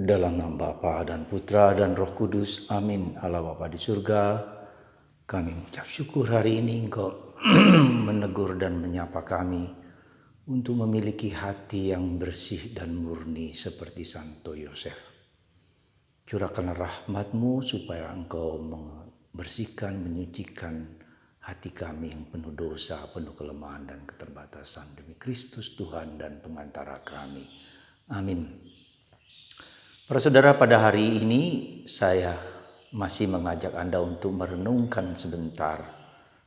Dalam nama Bapa dan Putra dan Roh Kudus, amin. Allah Bapa di surga, kami mengucap syukur hari ini Engkau menegur dan menyapa kami untuk memiliki hati yang bersih dan murni seperti Santo Yosef. Curahkanlah rahmat-Mu supaya Engkau membersihkan, menyucikan hati kami yang penuh dosa, penuh kelemahan dan keterbatasan. Demi Kristus Tuhan dan pengantara kami. Amin. Para saudara, pada hari ini saya masih mengajak Anda untuk merenungkan sebentar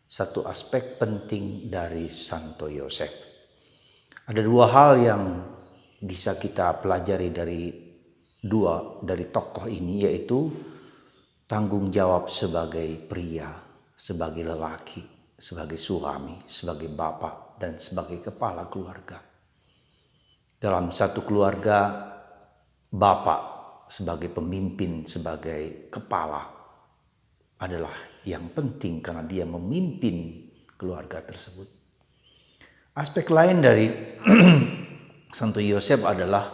satu aspek penting dari Santo Yosef. Ada dua hal yang bisa kita pelajari dari tokoh ini, yaitu tanggung jawab sebagai pria, sebagai lelaki, sebagai suami, sebagai bapak, dan sebagai kepala keluarga. Dalam satu keluarga, bapak sebagai pemimpin, sebagai kepala adalah yang penting karena dia memimpin keluarga tersebut. Aspek lain dari Santo Yosef adalah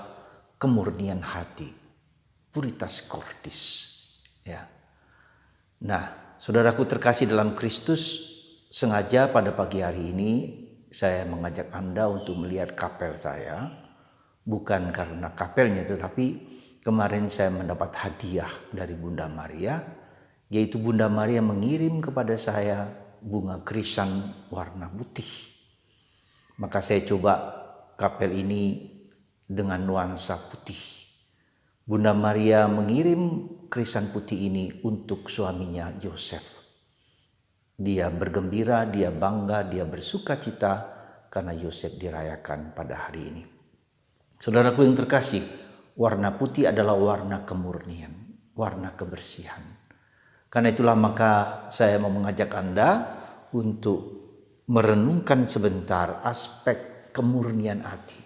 kemurnian hati, puritas cordis. Ya. Nah, saudaraku terkasih dalam Kristus, sengaja pada pagi hari ini saya mengajak Anda untuk melihat kapel saya. Bukan karena kapelnya, tetapi kemarin saya mendapat hadiah dari Bunda Maria, yaitu Bunda Maria mengirim kepada saya bunga krisan warna putih. Maka saya coba kapel ini dengan nuansa putih. Bunda Maria mengirim krisan putih ini untuk suaminya Yosef. Dia bergembira, dia bangga, dia bersuka cita karena Yosef dirayakan pada hari ini. Saudaraku yang terkasih, warna putih adalah warna kemurnian, warna kebersihan. Karena itulah maka saya mau mengajak Anda untuk merenungkan sebentar aspek kemurnian hati.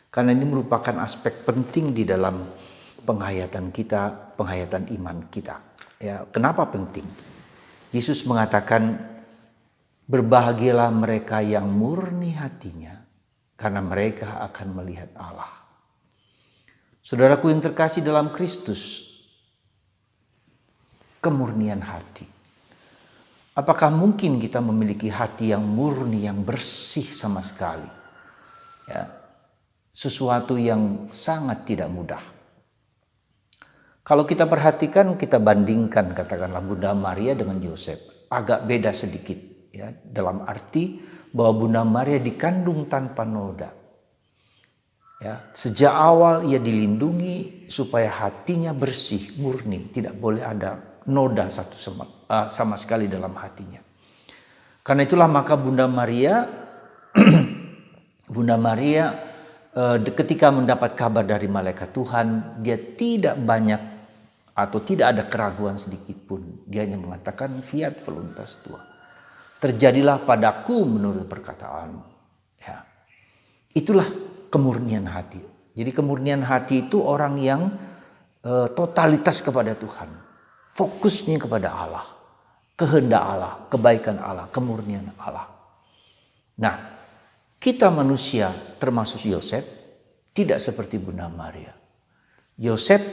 Karena ini merupakan aspek penting di dalam penghayatan kita, penghayatan iman kita. Ya, kenapa penting? Yesus mengatakan, berbahagialah mereka yang murni hatinya, karena mereka akan melihat Allah. Saudaraku yang terkasih dalam Kristus, kemurnian hati. Apakah mungkin kita memiliki hati yang murni, yang bersih sama sekali? Ya, sesuatu yang sangat tidak mudah. Kalau kita perhatikan, kita bandingkan katakanlah Bunda Maria dengan Yosef, agak beda sedikit. Ya, dalam arti bahwa Bunda Maria dikandung tanpa noda. Ya, sejak awal ia dilindungi supaya hatinya bersih, murni, tidak boleh ada noda sama sekali dalam hatinya. Karena itulah maka Bunda Maria ketika mendapat kabar dari malaikat Tuhan, dia tidak banyak atau tidak ada keraguan sedikit pun. Dia hanya mengatakan fiat voluntas tua. Terjadilah padaku menurut perkataanmu. Ya. Itulah kemurnian hati. Jadi kemurnian hati itu orang yang totalitas kepada Tuhan. Fokusnya kepada Allah. Kehendak Allah, kebaikan Allah, kemurnian Allah. Nah, kita manusia termasuk Yosef tidak seperti Bunda Maria. Yosef,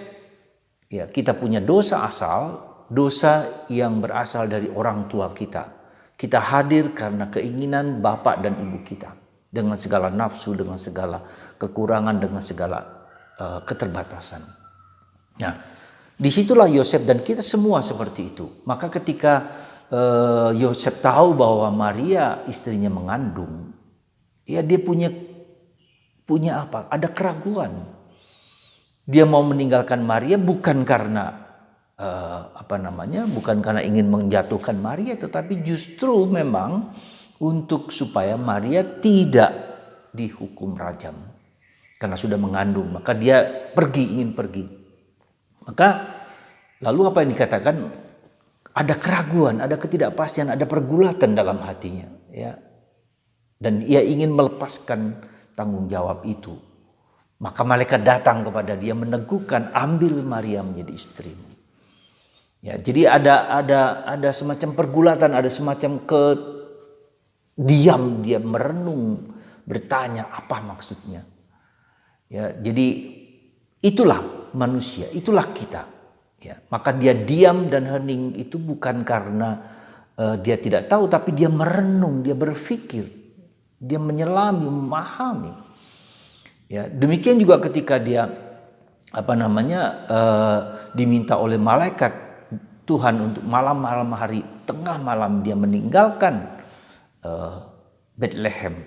ya, kita punya dosa asal, dosa yang berasal dari orang tua kita. Kita hadir karena keinginan bapak dan ibu kita. Dengan segala nafsu, dengan segala kekurangan, dengan segala keterbatasan. Nah, disitulah Yosef dan kita semua seperti itu. Maka ketika Yosef tahu bahwa Maria istrinya mengandung, ya dia punya apa? Ada keraguan. Dia mau meninggalkan Maria bukan karena bukan karena ingin menjatuhkan Maria, tetapi justru memang untuk supaya Maria tidak dihukum rajam karena sudah mengandung, maka dia ingin pergi. Maka lalu apa yang dikatakan? Ada keraguan, ada ketidakpastian, ada pergulatan dalam hatinya, ya. Dan ia ingin melepaskan tanggung jawab itu. Maka malaikat datang kepada dia meneguhkan, ambil Maria menjadi istrimu. Ya, jadi ada semacam pergulatan, ada semacam diam, dia merenung, bertanya apa maksudnya. Ya, jadi itulah manusia, itulah kita. Ya, maka dia diam dan hening itu bukan karena dia tidak tahu, tapi dia merenung, dia berpikir, dia menyelami, memahami. Ya, demikian juga ketika dia diminta oleh malaikat Tuhan untuk malam-malam hari, tengah malam dia meninggalkan Bethlehem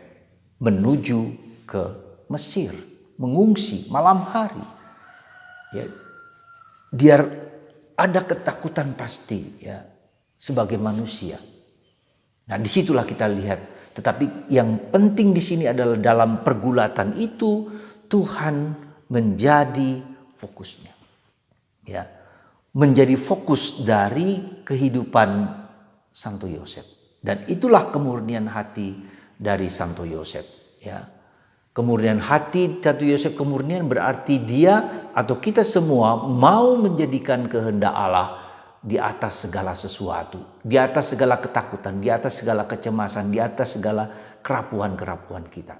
menuju ke Mesir, mengungsi malam hari. Ya, biar ada ketakutan pasti ya sebagai manusia. Nah, disitulah kita lihat. Tetapi yang penting di sini adalah dalam pergulatan itu Tuhan menjadi fokusnya. Ya, menjadi fokus dari kehidupan Santo Yosef. Dan itulah kemurnian hati dari Santo Yosef. Ya, kemurnian hati Santo Yosef, kemurnian berarti dia atau kita semua mau menjadikan kehendak Allah di atas segala sesuatu, di atas segala ketakutan, di atas segala kecemasan, di atas segala kerapuhan-kerapuhan kita.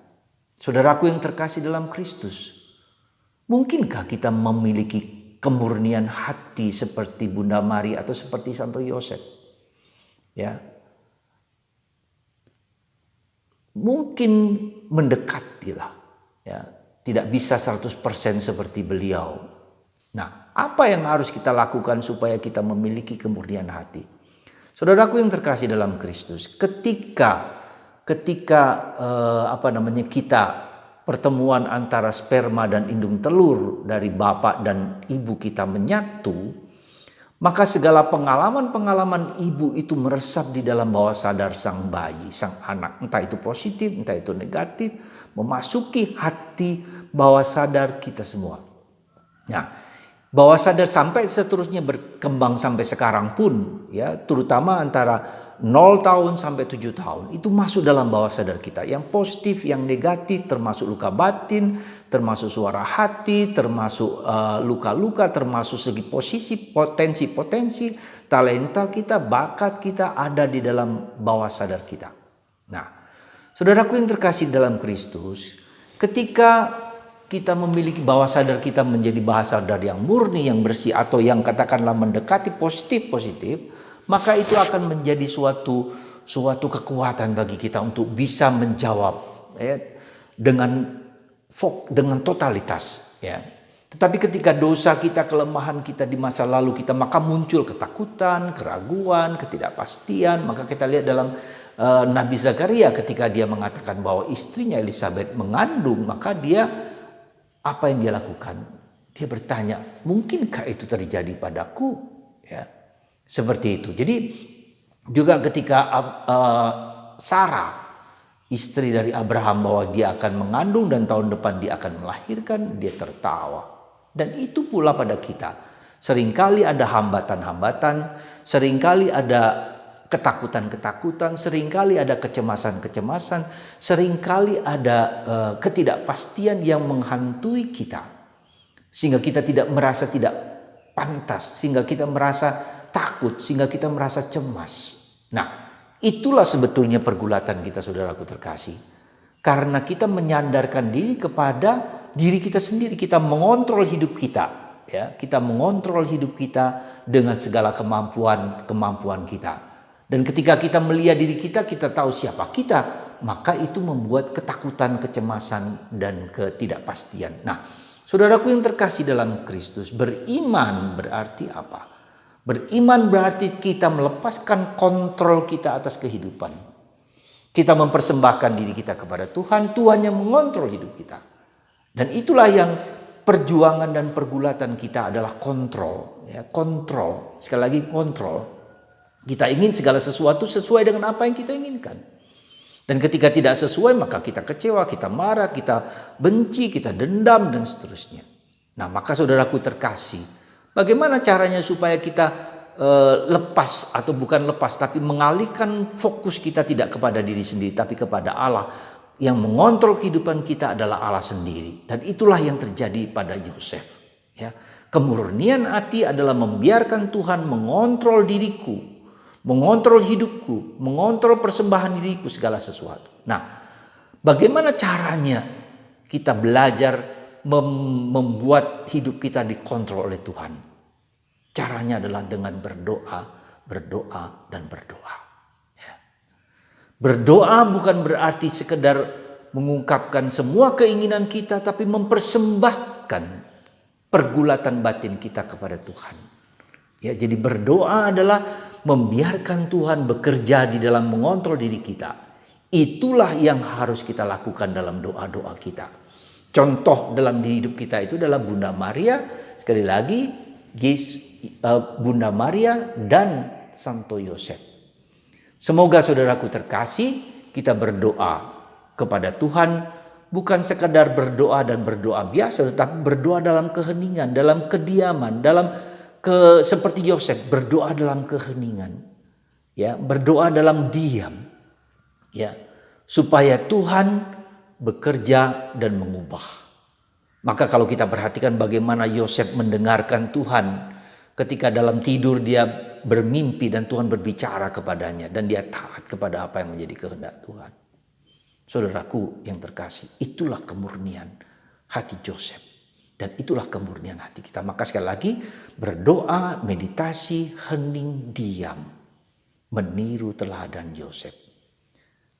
Saudaraku yang terkasih dalam Kristus, mungkinkah kita memiliki kemurnian hati seperti Bunda Maria atau seperti Santo Yosef? Ya, mungkin mendekatilah, ya, tidak bisa 100% seperti beliau. Nah, apa yang harus kita lakukan supaya kita memiliki kemurnian hati? Saudaraku yang terkasih dalam Kristus, ketika kita pertemuan antara sperma dan indung telur dari bapak dan ibu kita menyatu, maka segala pengalaman-pengalaman ibu itu meresap di dalam bawah sadar sang bayi, sang anak. Entah itu positif, entah itu negatif, memasuki hati bawah sadar kita semua. Nah, bawah sadar sampai seterusnya berkembang sampai sekarang pun, ya, terutama antara 0 tahun sampai 7 tahun, itu masuk dalam bawah sadar kita. Yang positif, yang negatif, termasuk luka batin, termasuk suara hati, termasuk luka-luka, termasuk segi posisi, potensi-potensi, talenta kita, bakat kita ada di dalam bawah sadar kita. Nah, saudaraku yang terkasih dalam Kristus, ketika kita memiliki bawah sadar kita menjadi bawah sadar yang murni, yang bersih, atau yang katakanlah mendekati positif, maka itu akan menjadi suatu kekuatan bagi kita untuk bisa menjawab ya, dengan totalitas. Ya. Tetapi ketika dosa kita, kelemahan kita di masa lalu kita, maka muncul ketakutan, keraguan, ketidakpastian. Maka kita lihat dalam Nabi Zakaria ketika dia mengatakan bahwa istrinya Elizabeth mengandung, maka apa yang dia lakukan? Dia bertanya, mungkinkah itu terjadi padaku? Ya, seperti itu. Jadi juga ketika Sarah, istri dari Abraham, bahwa dia akan mengandung dan tahun depan dia akan melahirkan, dia tertawa. Dan itu pula pada kita. Seringkali ada hambatan-hambatan, seringkali ada ketakutan-ketakutan, seringkali ada kecemasan-kecemasan, seringkali ada ketidakpastian yang menghantui kita. Sehingga kita merasa tidak pantas, sehingga kita merasa takut, sehingga kita merasa cemas. Nah, itulah sebetulnya pergulatan kita, saudaraku terkasih. Karena kita menyandarkan diri kepada diri kita sendiri, kita mengontrol hidup kita. Ya, kita mengontrol hidup kita dengan segala kemampuan kita. Dan ketika kita melihat diri kita, kita tahu siapa kita, maka itu membuat ketakutan, kecemasan, dan ketidakpastian. Nah, saudaraku yang terkasih dalam Kristus, beriman berarti apa? Beriman berarti kita melepaskan kontrol kita atas kehidupan. Kita mempersembahkan diri kita kepada Tuhan, Tuhan yang mengontrol hidup kita. Dan itulah yang perjuangan dan pergulatan kita adalah kontrol. Ya, kontrol, sekali lagi kontrol. Kita ingin segala sesuatu sesuai dengan apa yang kita inginkan. Dan ketika tidak sesuai, maka kita kecewa, kita marah, kita benci, kita dendam, dan seterusnya. Nah, maka saudaraku terkasih, bagaimana caranya supaya kita lepas, atau bukan lepas, tapi mengalihkan fokus kita tidak kepada diri sendiri, tapi kepada Allah. Yang mengontrol kehidupan kita adalah Allah sendiri. Dan itulah yang terjadi pada Yosef. Ya. Kemurnian hati adalah membiarkan Tuhan mengontrol diriku, mengontrol hidupku, mengontrol persembahan diriku, segala sesuatu. Nah, bagaimana caranya kita belajar membuat hidup kita dikontrol oleh Tuhan. Caranya adalah dengan berdoa, berdoa, dan berdoa. Ya. Berdoa bukan berarti sekedar mengungkapkan semua keinginan kita, tapi mempersembahkan pergulatan batin kita kepada Tuhan. Ya, jadi berdoa adalah membiarkan Tuhan bekerja di dalam mengontrol diri kita. Itulah yang harus kita lakukan dalam doa-doa kita. Contoh dalam hidup kita itu adalah Bunda Maria. Sekali lagi, Bunda Maria dan Santo Yosef. Semoga saudaraku terkasih, kita berdoa kepada Tuhan. Bukan sekadar berdoa dan berdoa biasa, tetapi berdoa dalam keheningan, dalam kediaman, seperti Yosef, berdoa dalam keheningan. Ya, berdoa dalam diam. Ya, supaya Tuhan bekerja dan mengubah. Maka kalau kita perhatikan bagaimana Yosef mendengarkan Tuhan ketika dalam tidur dia bermimpi dan Tuhan berbicara kepadanya dan dia taat kepada apa yang menjadi kehendak Tuhan. Saudaraku yang terkasih, itulah kemurnian hati Yosef dan itulah kemurnian hati kita. Maka sekali lagi berdoa, meditasi, hening, diam, meniru teladan Yosef.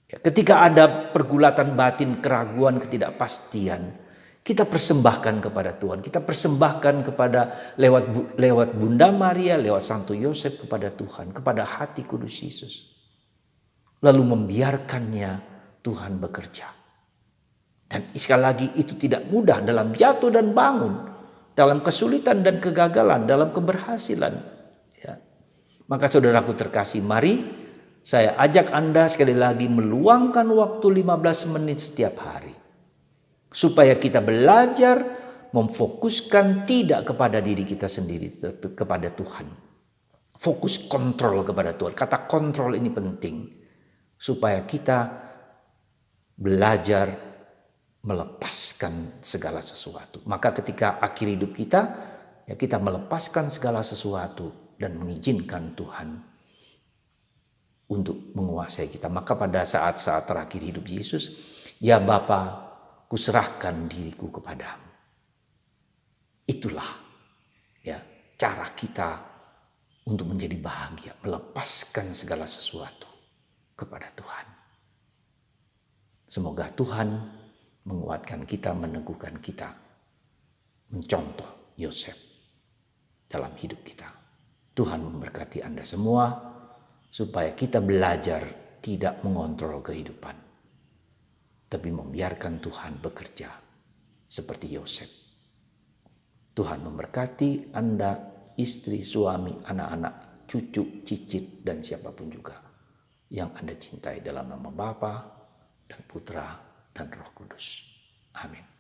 Ya, ketika ada pergulatan batin, keraguan, ketidakpastian, kita persembahkan kepada Tuhan. Kita persembahkan kepada lewat Bunda Maria, lewat Santo Yosef kepada Tuhan, kepada hati kudus Yesus. Lalu membiarkannya Tuhan bekerja. Dan sekali lagi itu tidak mudah dalam jatuh dan bangun, dalam kesulitan dan kegagalan, dalam keberhasilan. Ya. Maka saudaraku terkasih, mari saya ajak Anda sekali lagi meluangkan waktu 15 menit setiap hari. Supaya kita belajar memfokuskan tidak kepada diri kita sendiri, tetapi kepada Tuhan. Fokus kontrol kepada Tuhan. Kata kontrol ini penting. Supaya kita belajar melepaskan segala sesuatu. Maka ketika akhir hidup kita, ya kita melepaskan segala sesuatu dan mengizinkan Tuhan untuk menguasai kita. Maka pada saat-saat terakhir hidup Yesus, ya Bapa, kuserahkan diriku kepadamu. Itulah ya cara kita untuk menjadi bahagia, melepaskan segala sesuatu kepada Tuhan. Semoga Tuhan menguatkan kita, meneguhkan kita, mencontoh Yosef dalam hidup kita. Tuhan memberkati Anda semua, supaya kita belajar tidak mengontrol kehidupan, tapi membiarkan Tuhan bekerja seperti Yosef. Tuhan memberkati Anda, istri, suami, anak-anak, cucu, cicit, dan siapapun juga yang Anda cintai dalam nama Bapa dan Putra dan Roh Kudus. Amin.